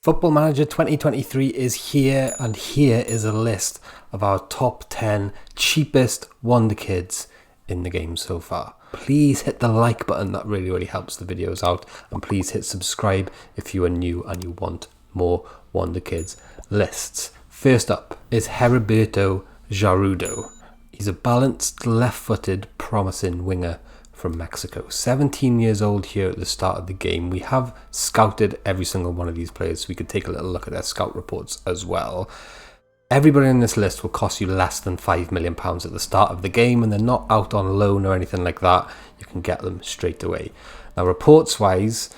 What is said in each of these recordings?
Football Manager 2023 is here, and here is a list of our top 10 cheapest Wonderkids in the game so far. Please hit the like button, that really helps the videos out, and please hit subscribe if you are new and you want more Wonderkids lists. First up is Herrido Jarudo. He's a balanced, left-footed, promising winger from Mexico. 17 years old here at the start of the game. We have scouted every single one of these players, so we could take a little look at their scout reports as well. Everybody in this list will cost you less than £5 million at the start of the game, and they're not out on loan or anything like that. You can get them straight away. Now, reports-wise,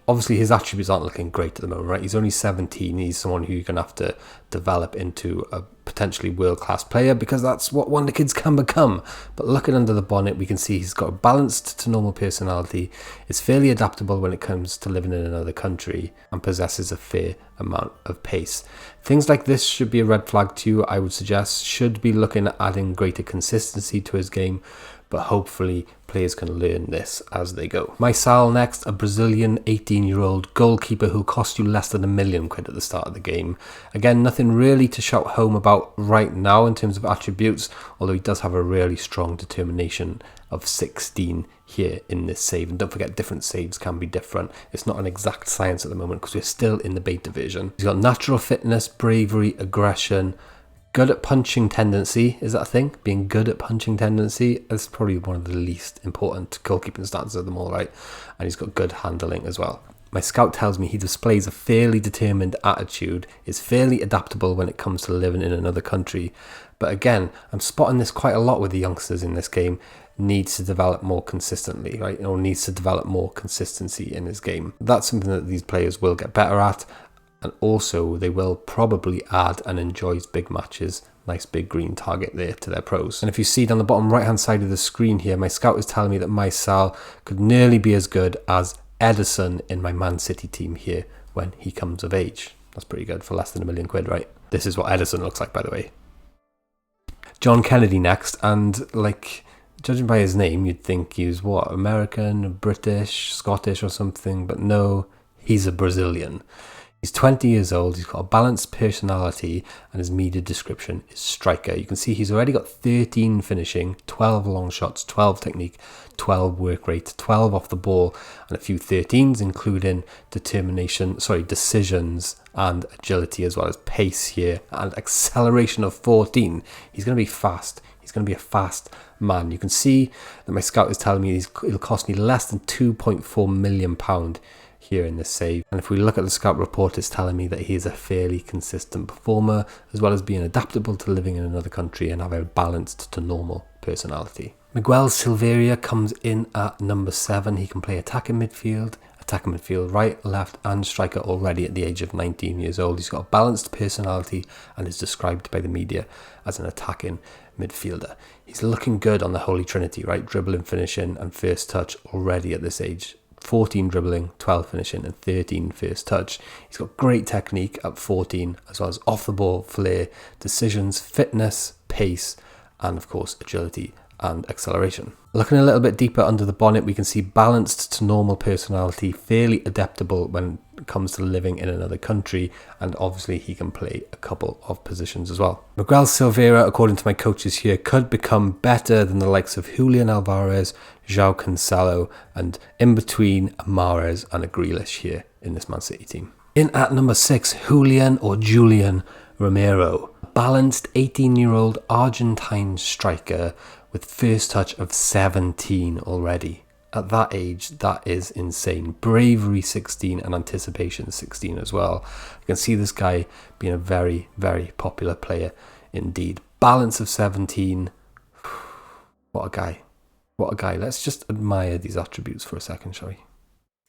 obviously his attributes aren't looking great at the moment, right? He's only 17. He's someone who you're going to have to develop into a potentially world-class player, because that's what Wonderkids can become. But looking under the bonnet, we can see he's got a balanced to normal personality, is fairly adaptable when it comes to living in another country, and possesses a fair amount of pace. Things like this should be a red flag to you, I would suggest. Should be looking at adding greater consistency to his game, but hopefully players can learn this as they go. Miguel next, a Brazilian 18-year-old goalkeeper who cost you less than £1 million at the start of the game. Again, nothing really to shout home about right now in terms of attributes, although he does have a really strong determination of 16 here in this save. And don't forget, different saves can be different. It's not an exact science at the moment because we're still in the beta version. He's got natural fitness, bravery, aggression, good at punching tendency. Is that a thing? Being good at punching tendency is probably one of the least important goalkeeping stats of them all, right? And he's got good handling as well. My scout tells me he displays a fairly determined attitude, is fairly adaptable when it comes to living in another country. But again, I'm spotting this quite a lot with the youngsters in this game. Needs to develop more consistently, right? Or needs to develop more consistency in his game. That's something that these players will get better at. And also, they will probably add and enjoys big matches. Nice big green target there to their pros. And if you see down the bottom right hand side of the screen here, my scout is telling me that Miguel could nearly be as good as Edison in my Man City team here when he comes of age. That's pretty good for less than £1 million, right? This is what Edison looks like, by the way. John Kennedy next, and like, judging by his name, you'd think he was what, American, British, Scottish or something, but no, he's a Brazilian. He's 20 years old, he's got a balanced personality, and his media description is striker. You can see he's already got 13 finishing, 12 long shots, 12 technique, 12 work rate, 12 off the ball, and a few 13s, including decisions and agility, as well as pace here, and acceleration of 14. He's going to be fast. He's going to be a fast man. You can see that my scout is telling me it'll cost me less than £2.4 million here in this save. And if we look at the scout report, it's telling me that he is a fairly consistent performer, as well as being adaptable to living in another country and have a balanced to normal personality. Miguel Silvera comes in at number 7. He can play attacking midfield, right, left and striker already at the age of 19 years old. He's got a balanced personality and is described by the media as an attacking midfielder. He's looking good on the Holy Trinity, right? Dribbling, finishing and first touch already at this age. 14 dribbling, 12 finishing and 13 first touch. He's got great technique at 14, as well as off the ball flair, decisions, fitness, pace, and of course agility and acceleration. Looking a little bit deeper under the bonnet, we can see balanced to normal personality, fairly adaptable when it comes to living in another country, and obviously he can play a couple of positions as well. Miguel Silvera, according to my coaches here, could become better than the likes of Julian Alvarez, João Cancelo, and in between Mahrez and a Grealish here in this Man City team. In at number 6, Julian Romero, balanced 18-year-old Argentine striker with first touch of 17 already. At that age, that is insane. Bravery 16 and anticipation 16 as well. You can see this guy being a very popular player indeed. Balance of 17. What a guy. What a guy. Let's just admire these attributes for a second, shall we?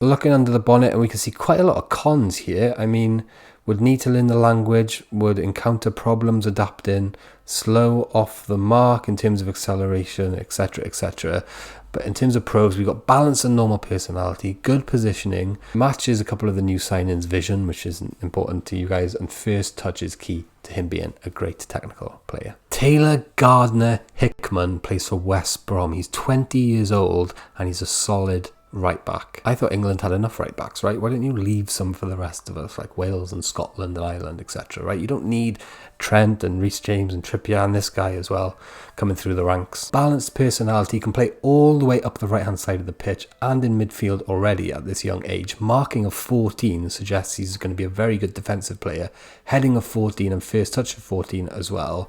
Looking under the bonnet, and we can see quite a lot of cons here. I mean, would need to learn the language, would encounter problems adapting, slow off the mark in terms of acceleration, etc, etc. But in terms of pros, we've got balance and normal personality, good positioning, matches a couple of the new signings' vision, which is important to you guys, and first touch is key to him being a great technical player. Taylor Gardner Hickman plays for West Brom. He's 20 years old and he's a solid right back. I thought England had enough right backs, right? Why don't you leave some for the rest of us, like Wales and Scotland and Ireland, etc., right? You don't need Trent and Rhys James and Trippier and this guy as well coming through the ranks. Balanced personality, can play all the way up the right-hand side of the pitch and in midfield already at this young age. Marking of 14 suggests he's going to be a very good defensive player. Heading of 14 and first touch of 14 as well.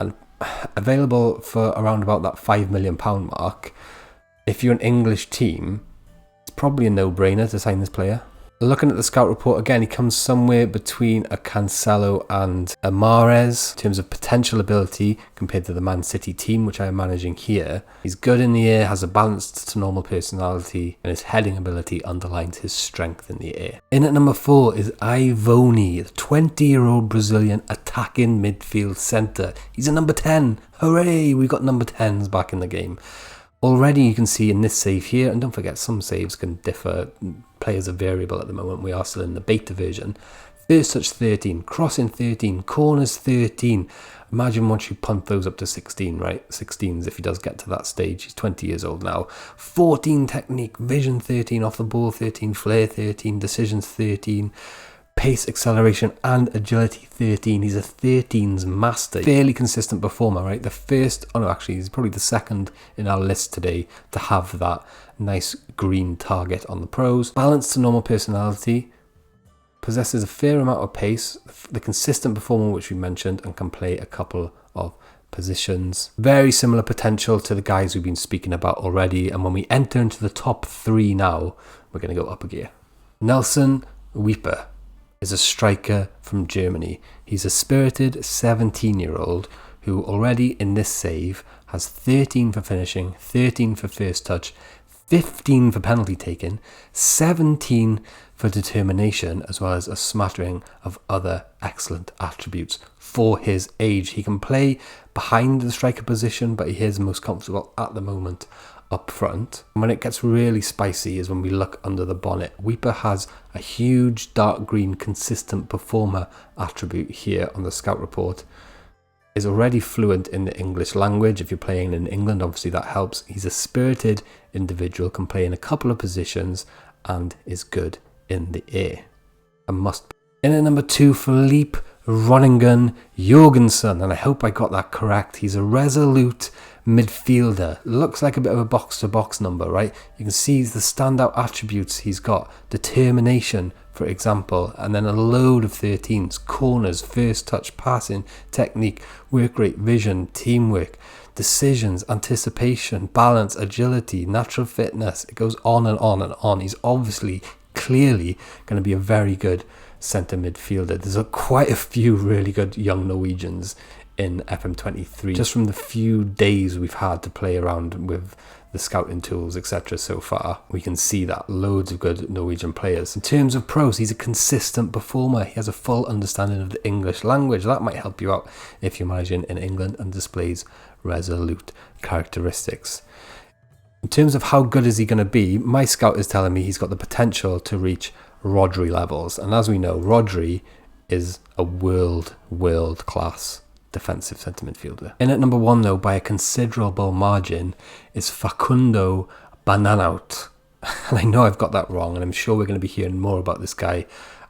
And available for around about that £5 million mark. If you're an English team, it's probably a no-brainer to sign this player. Looking at the scout report again, he comes somewhere between a Cancelo and a Mahrez in terms of potential ability compared to the Man City team, which I am managing here. He's good in the air, has a balanced to normal personality, and his heading ability underlines his strength in the air. In at number 4 is IVoni, the 20-year-old Brazilian attacking midfield centre. He's a number 10. Hooray! We've got number 10s back in the game. Already you can see in this save here, and don't forget some saves can differ, players are variable at the moment, we are still in the beta version. First touch 13, crossing 13, corners 13. Imagine once you punt those up to 16, right? 16s if he does get to that stage, he's 20 years old now. 14 technique, vision 13, off the ball 13, flair 13, decisions 13. Pace, acceleration and agility 13. He's a 13s master. Fairly consistent performer, right? The first, oh no, actually he's probably the second in our list today to have that nice green target on the pros. Balanced to normal personality. Possesses a fair amount of pace. The consistent performer which we mentioned, and can play a couple of positions. Very similar potential to the guys we've been speaking about already. And when we enter into the top 3 now, we're going to go up a gear. Nelson Weeper is a striker from Germany. He's a spirited 17-year-old who already in this save has 13 for finishing, 13 for first touch, 15 for penalty taken, 17 for determination, as well as a smattering of other excellent attributes for his age. He can play behind the striker position, but he is most comfortable at the moment up front. And when it gets really spicy is when we look under the bonnet. Weeper has a huge dark green consistent performer attribute here on the scout report. Is already fluent in the English language. If you're playing in England, obviously that helps. He's a spirited individual, can play in a couple of positions and is good in the air. A must. In at number 2, Philippe Groningen Jorgensen, and I hope I got that correct. He's a resolute midfielder. Looks like a bit of a box-to-box number, right? You can see the standout attributes he's got. Determination, for example, and then a load of 13s, corners, first touch, passing, technique, work rate, vision, teamwork, decisions, anticipation, balance, agility, natural fitness. It goes on and on and on. He's obviously, clearly going to be a very good centre midfielder. There's quite a few really good young Norwegians in FM23, just from the few days we've had to play around with the scouting tools, etc. so far. We can see that loads of good Norwegian players. In terms of pros, he's a consistent performer. He has a full understanding of the English language. That might help you out if you're managing in England, and displays resolute characteristics. In terms of how good is he going to be, my scout is telling me he's got the potential to reach Rodri levels, and as we know, Rodri is a world class defensive centre midfielder. In at number 1 though, by a considerable margin, is Facundo Bananaut. And I know I've got that wrong, and I'm sure we're going to be hearing more about this guy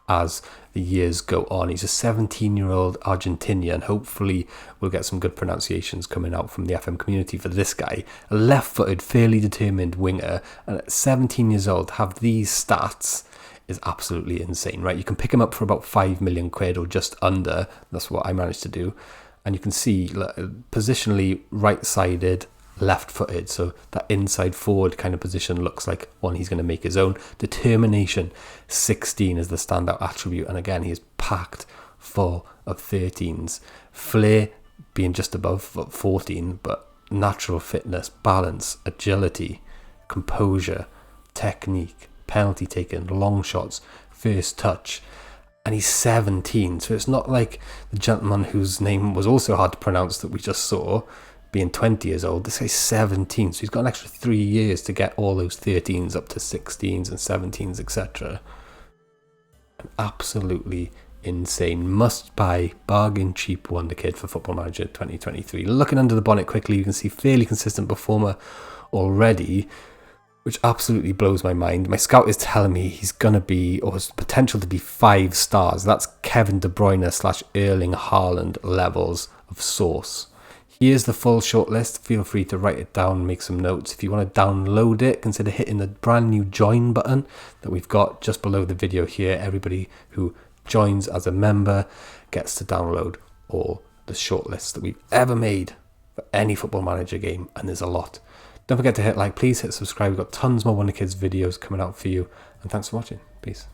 as the years go on. He's a 17-year-old Argentinian. Hopefully we'll get some good pronunciations coming out from the FM community for this guy. A left-footed, fairly determined winger, and at 17 years old to have these stats is absolutely insane, right? You can pick him up for about 5 million quid or just under. That's what I managed to do. And you can see positionally right-sided, left-footed, so that inside forward kind of position looks like one he's going to make his own. Determination 16 is the standout attribute, and again he is packed full of 13s. Flair being just above 14, but natural fitness, balance, agility, composure, technique, penalty taken, long shots, first touch. And he's 17, so it's not like the gentleman whose name was also hard to pronounce that we just saw being 20 years old. This guy's 17, so he's got an extra 3 years to get all those 13s up to 16s and 17s, etc. Absolutely insane. Must buy, bargain cheap wonder kid for Football Manager 2023. Looking under the bonnet quickly, you can see fairly consistent performer already. which absolutely blows my mind. My scout is telling me he's going to be, or has potential to be, 5 stars. That's Kevin De Bruyne / Erling Haaland levels of sauce. Here's the full shortlist. Feel free to write it down and make some notes. If you want to download it, consider hitting the brand new join button that we've got just below the video here. Everybody who joins as a member gets to download all the shortlists that we've ever made for any Football Manager game, and there's a lot. Don't forget to hit like, please hit subscribe. We've got tons more Wonder Kids videos coming out for you, and thanks for watching. Peace.